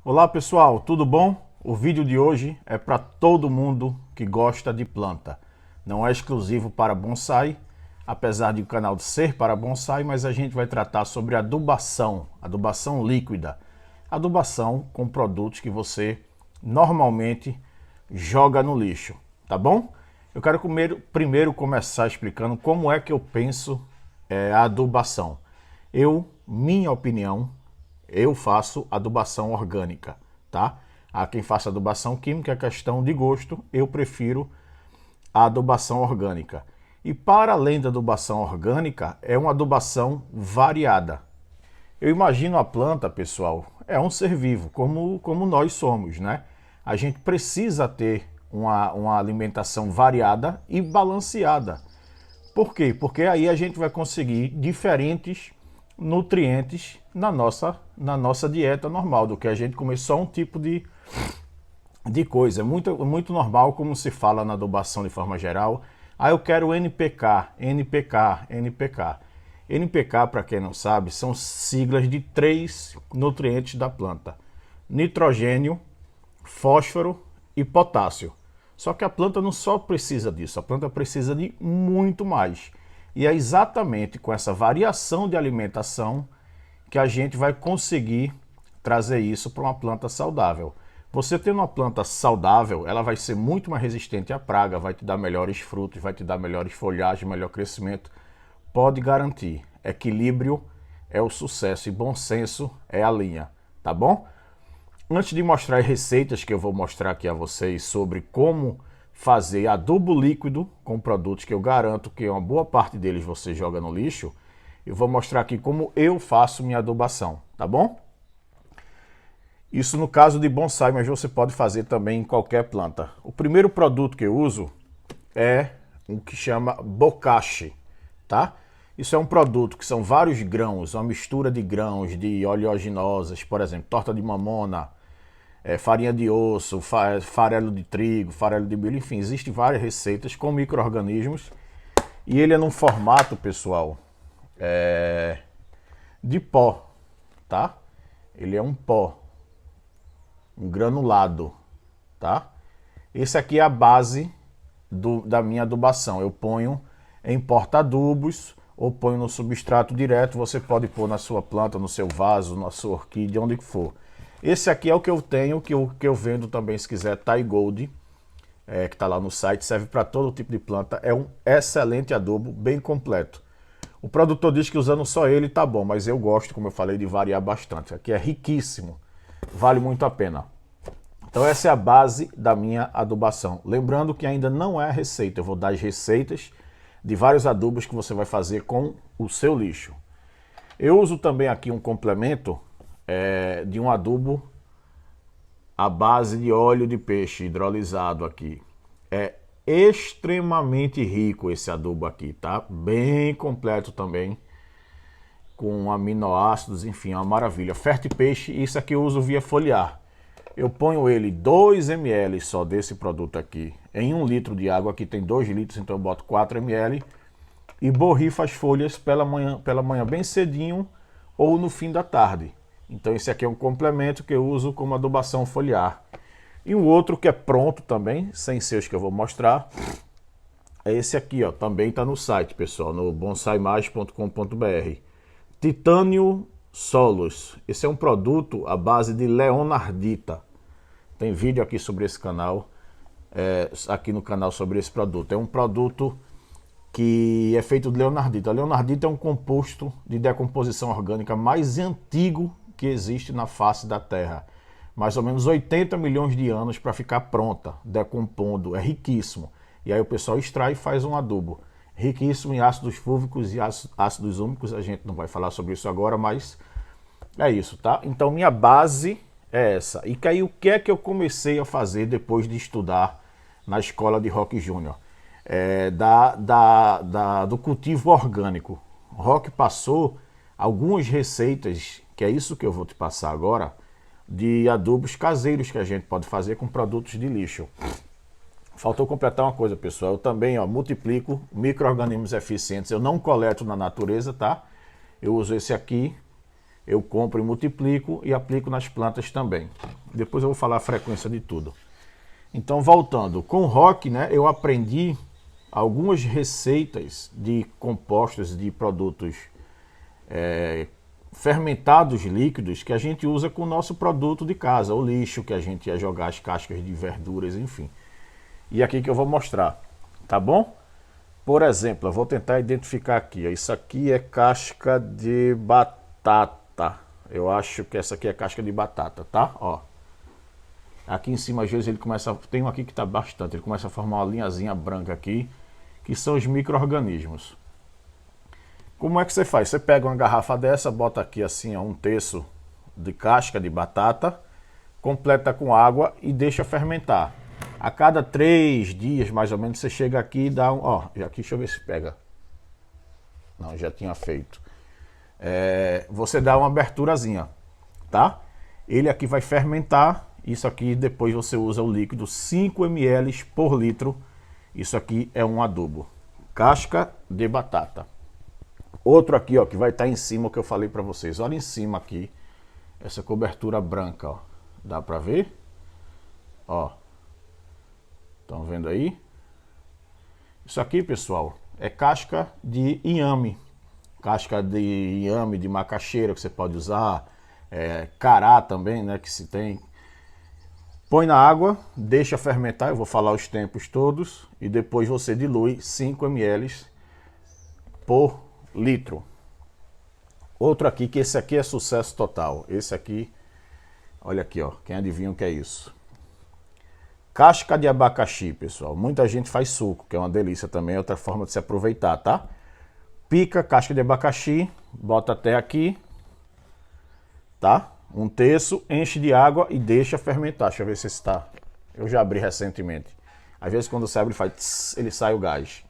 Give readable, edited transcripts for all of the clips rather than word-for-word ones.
Olá pessoal, tudo bom? O vídeo de hoje é para todo mundo que gosta de planta. Não é exclusivo para bonsai, apesar de o canal ser para bonsai, mas a gente vai tratar sobre adubação líquida, adubação com produtos que você normalmente joga no lixo, tá bom? Eu quero primeiro começar explicando como é que eu penso a adubação. Minha opinião, eu faço adubação orgânica, tá? Há quem faça adubação química, é questão de gosto, eu prefiro a adubação orgânica. E para além da adubação orgânica, é uma adubação variada. Eu imagino a planta, pessoal, é um ser vivo, como nós somos, né? A gente precisa ter uma alimentação variada e balanceada. Por quê? Porque aí a gente vai conseguir diferentes nutrientes na nossa dieta normal, do que a gente comer só um tipo de coisa. É muito normal, como se fala na adubação de forma geral. Eu quero NPK, NPK, NPK. NPK, para quem não sabe, são siglas de 3 nutrientes da planta: nitrogênio, fósforo e potássio. Só que a planta não só precisa disso, a planta precisa de muito mais. E é exatamente com essa variação de alimentação que a gente vai conseguir trazer isso para uma planta saudável. Você tendo uma planta saudável, ela vai ser muito mais resistente à praga, vai te dar melhores frutos, vai te dar melhores folhagens, melhor crescimento. Pode garantir. Equilíbrio é o sucesso e bom senso é a linha, tá bom? Antes de mostrar as receitas que eu vou mostrar aqui a vocês sobre como fazer adubo líquido com produtos que eu garanto que uma boa parte deles você joga no lixo, eu vou mostrar aqui como eu faço minha adubação, tá bom? Isso no caso de bonsai, mas você pode fazer também em qualquer planta. O primeiro produto que eu uso é o que chama bokashi, tá? Isso é um produto que são vários grãos, uma mistura de grãos, de oleaginosas, por exemplo, torta de mamona, farinha de osso, farelo de trigo, farelo de milho, enfim, existem várias receitas com micro-organismos. E ele é num formato, pessoal, de pó, tá? Ele é um pó, um granulado, tá? Esse aqui é a base da minha adubação. Eu ponho em porta-adubos ou ponho no substrato direto. Você pode pôr na sua planta, no seu vaso, na sua orquídea, onde for. Esse aqui é o que eu tenho, que eu vendo também, se quiser, Thai Gold, que está lá no site, serve para todo tipo de planta. É um excelente adubo, bem completo. O produtor diz que usando só ele tá bom, mas eu gosto, como eu falei, de variar bastante. Aqui é riquíssimo, vale muito a pena. Então essa é a base da minha adubação. Lembrando que ainda não é a receita, eu vou dar as receitas de vários adubos que você vai fazer com o seu lixo. Eu uso também aqui um complemento de um adubo à base de óleo de peixe hidrolisado aqui. É extremamente rico esse adubo aqui, tá? Bem completo também, com aminoácidos, enfim, é uma maravilha. Fertipeixe, isso aqui eu uso via foliar. Eu ponho ele 2 ml só desse produto aqui em 1 litro de água. Aqui tem 2 litros, então eu boto 4 ml e borrifo as folhas pela manhã bem cedinho ou no fim da tarde. Então esse aqui é um complemento que eu uso como adubação foliar. E um outro que é pronto também, sem ser os que eu vou mostrar, é esse aqui, ó. Também está no site, pessoal, no bonsaimage.com.br. Titânio Solos. Esse é um produto à base de leonardita. Tem vídeo aqui sobre esse canal, aqui no canal sobre esse produto. É um produto que é feito de leonardita. A leonardita é um composto de decomposição orgânica mais antigo que existe na face da Terra. Mais ou menos 80 milhões de anos para ficar pronta, decompondo. É riquíssimo. E aí o pessoal extrai e faz um adubo. Riquíssimo em ácidos fúlvicos e ácidos úmicos. A gente não vai falar sobre isso agora, mas é isso, tá? Então minha base é essa. E aí o que é que eu comecei a fazer depois de estudar na escola de Rock Júnior? Do cultivo orgânico. Rock passou algumas receitas, que é isso que eu vou te passar agora, de adubos caseiros que a gente pode fazer com produtos de lixo. Faltou completar uma coisa, pessoal. Eu também multiplico micro-organismos eficientes. Eu não coleto na natureza, tá? Eu uso esse aqui eu compro e multiplico e aplico nas plantas também. Depois eu vou falar a frequência de tudo. Então, voltando, com o Rock, né, eu aprendi algumas receitas de compostos de produtos fermentados líquidos que a gente usa com o nosso produto de casa, o lixo que a gente ia jogar, as cascas de verduras, enfim. E aqui que eu vou mostrar, tá bom? Por exemplo, eu vou tentar identificar aqui. Isso aqui é casca de batata. Eu acho que essa aqui é casca de batata, tá? Ó. Aqui em cima, às vezes, ele começa... Tem um aqui que tá bastante. Ele começa a formar uma linhazinha branca aqui, que são os micro-organismos. Como é que você faz? Você pega uma garrafa dessa, bota aqui assim, ó, 1/3 de casca de batata, completa com água e deixa fermentar. A cada 3 dias, mais ou menos, você chega aqui e dá um... Ó, aqui, deixa eu ver se pega. Não, já tinha feito. Você dá uma aberturazinha, tá? Ele aqui vai fermentar. Isso aqui, depois você usa o líquido 5 ml por litro. Isso aqui é um adubo. Casca de batata. Outro aqui, ó, que vai estar em cima, o que eu falei para vocês. Olha em cima aqui, essa cobertura branca, ó. Dá para ver? Ó. Estão vendo aí? Isso aqui, pessoal, é casca de inhame. Casca de inhame, de macaxeira, que você pode usar. Cará também, né, que se tem. Põe na água, deixa fermentar, eu vou falar os tempos todos. E depois você dilui 5 ml por litro. Outro aqui, que esse aqui é sucesso total. Esse aqui, olha aqui, ó. Quem adivinha o que é isso? Casca de abacaxi, pessoal. Muita gente faz suco, que é uma delícia também, é outra forma de se aproveitar, tá? Pica casca de abacaxi, bota até aqui, tá? 1/3, enche de água e deixa fermentar. Deixa eu ver se está. Eu já abri recentemente. Às vezes quando você abre, ele sai o gás.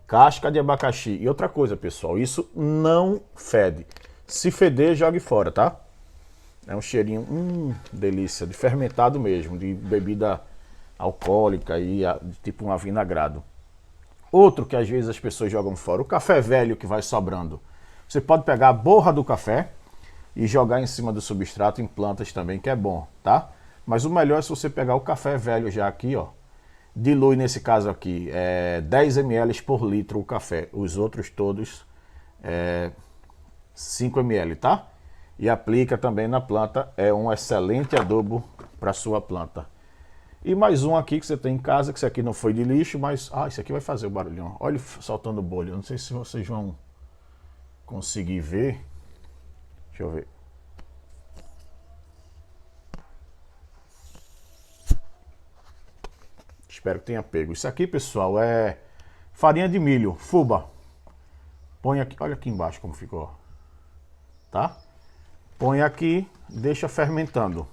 Casca de abacaxi. E outra coisa, pessoal, isso não fede. Se feder, jogue fora, tá? É um cheirinho, delícia, de fermentado mesmo, de bebida alcoólica e tipo um avinagrado. Outro que às vezes as pessoas jogam fora, o café velho que vai sobrando. Você pode pegar a borra do café e jogar em cima do substrato em plantas também, que é bom, tá? Mas o melhor é se você pegar o café velho já aqui, ó. Dilui nesse caso aqui 10 ml por litro o café. Os outros todos 5 ml, tá? E aplica também na planta. É um excelente adubo para sua planta. E mais um aqui que você tem em casa, que esse aqui não foi de lixo, mas... Ah, esse aqui vai fazer o barulhão. Olha ele soltando bolha. Não sei se vocês vão conseguir ver. Deixa eu ver. Espero que tenha pego. Isso aqui, pessoal, é farinha de milho, fubá. Põe aqui, olha aqui embaixo como ficou. Tá? Põe aqui, deixa fermentando.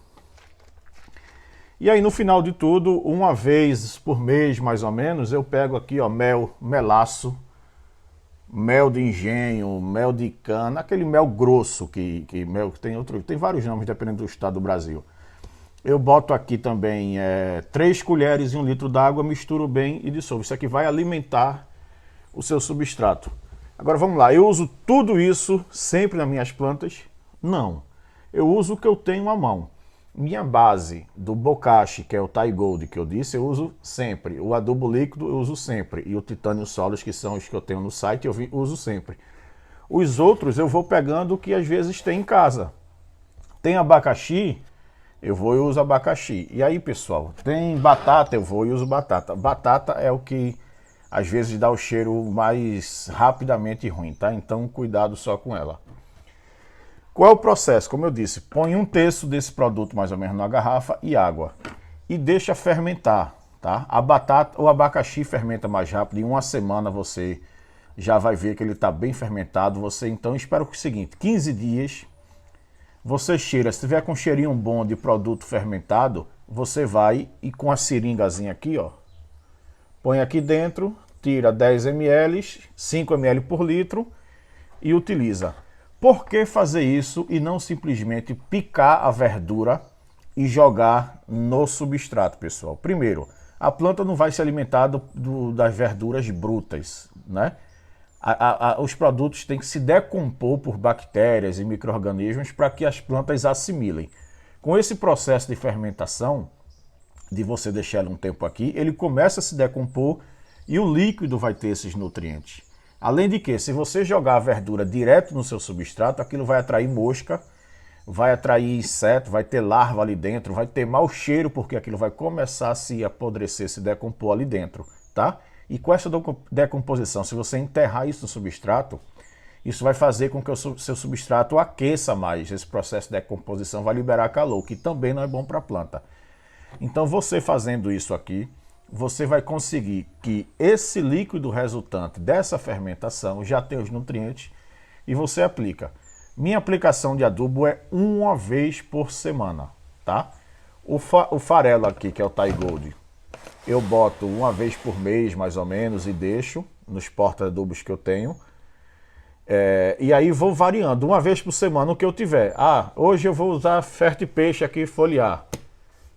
E aí no final de tudo, uma vez por mês mais ou menos, eu pego aqui, ó, mel, melaço, mel de engenho, mel de cana, aquele mel grosso mel que tem vários nomes dependendo do estado do Brasil. Eu boto aqui também 3 colheres em 1 litro d'água, misturo bem e dissolvo. Isso aqui vai alimentar o seu substrato. Agora vamos lá, eu uso tudo isso sempre nas minhas plantas? Não. Eu uso o que eu tenho à mão. Minha base do Bokashi, que é o Thai Gold que eu disse, eu uso sempre. O adubo líquido eu uso sempre. E o Titânio Solis, que são os que eu tenho no site, eu uso sempre. Os outros eu vou pegando o que às vezes tem em casa. Tem abacaxi, eu vou e uso abacaxi. E aí, pessoal, tem batata, eu vou e uso batata. Batata é o que às vezes dá o cheiro mais rapidamente ruim, tá? Então, cuidado só com ela. Qual é o processo? Como eu disse, põe 1/3 desse produto mais ou menos na garrafa e água. E deixa fermentar, tá? A batata, o abacaxi fermenta mais rápido. Em 1 semana você já vai ver que ele está bem fermentado. Você então espera o seguinte, 15 dias, você cheira. Se tiver com um cheirinho bom de produto fermentado, você vai e com a seringazinha aqui, ó, põe aqui dentro, tira 10 ml, 5 ml por litro e utiliza. Por que fazer isso e não simplesmente picar a verdura e jogar no substrato, pessoal? Primeiro, a planta não vai se alimentar das verduras brutas, né? Os produtos têm que se decompor por bactérias e micro-organismos para que as plantas assimilem. Com esse processo de fermentação, de você deixar ele um tempo aqui, ele começa a se decompor e o líquido vai ter esses nutrientes. Além de que, se você jogar a verdura direto no seu substrato, aquilo vai atrair mosca, vai atrair inseto, vai ter larva ali dentro, vai ter mau cheiro, porque aquilo vai começar a se apodrecer, se decompor ali dentro, tá? E com essa decomposição, se você enterrar isso no substrato, isso vai fazer com que o seu substrato aqueça mais. Esse processo de decomposição vai liberar calor, que também não é bom para a planta. Então você fazendo isso aqui, você vai conseguir que esse líquido resultante dessa fermentação já tenha os nutrientes e você aplica. Minha aplicação de adubo é uma vez por semana, tá? O farelo aqui, que é o Thai Gold, eu boto uma vez por mês, mais ou menos, e deixo nos porta-adubos que eu tenho. E aí vou variando, uma vez por semana o que eu tiver. Ah, hoje eu vou usar Fertipeixe aqui foliar.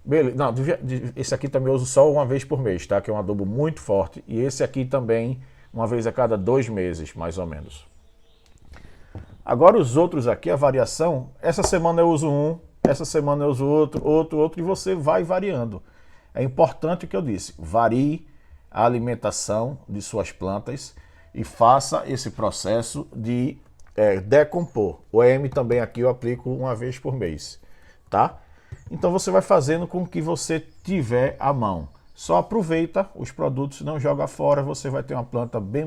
Beleza, não, esse aqui também eu uso só uma vez por mês, tá? Que é um adubo muito forte. E esse aqui também, uma vez a cada 2 meses, mais ou menos. Agora os outros aqui, a variação, essa semana eu uso um, essa semana eu uso outro, e você vai variando. É importante o que eu disse, varie a alimentação de suas plantas e faça esse processo de decompor. O EM também aqui eu aplico uma vez por mês, tá? Então você vai fazendo com o que você tiver à mão. Só aproveita os produtos, não joga fora, você vai ter uma planta bem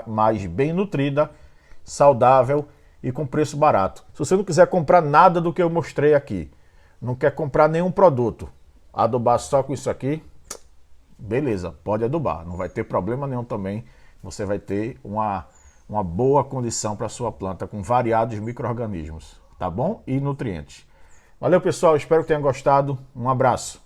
mais bem nutrida, saudável e com preço barato. Se você não quiser comprar nada do que eu mostrei aqui, não quer comprar nenhum produto, adubar só com isso aqui, beleza, pode adubar, não vai ter problema nenhum também. Você vai ter uma boa condição para a sua planta com variados micro-organismos, tá bom? E nutrientes. Valeu, pessoal, espero que tenham gostado. Um abraço.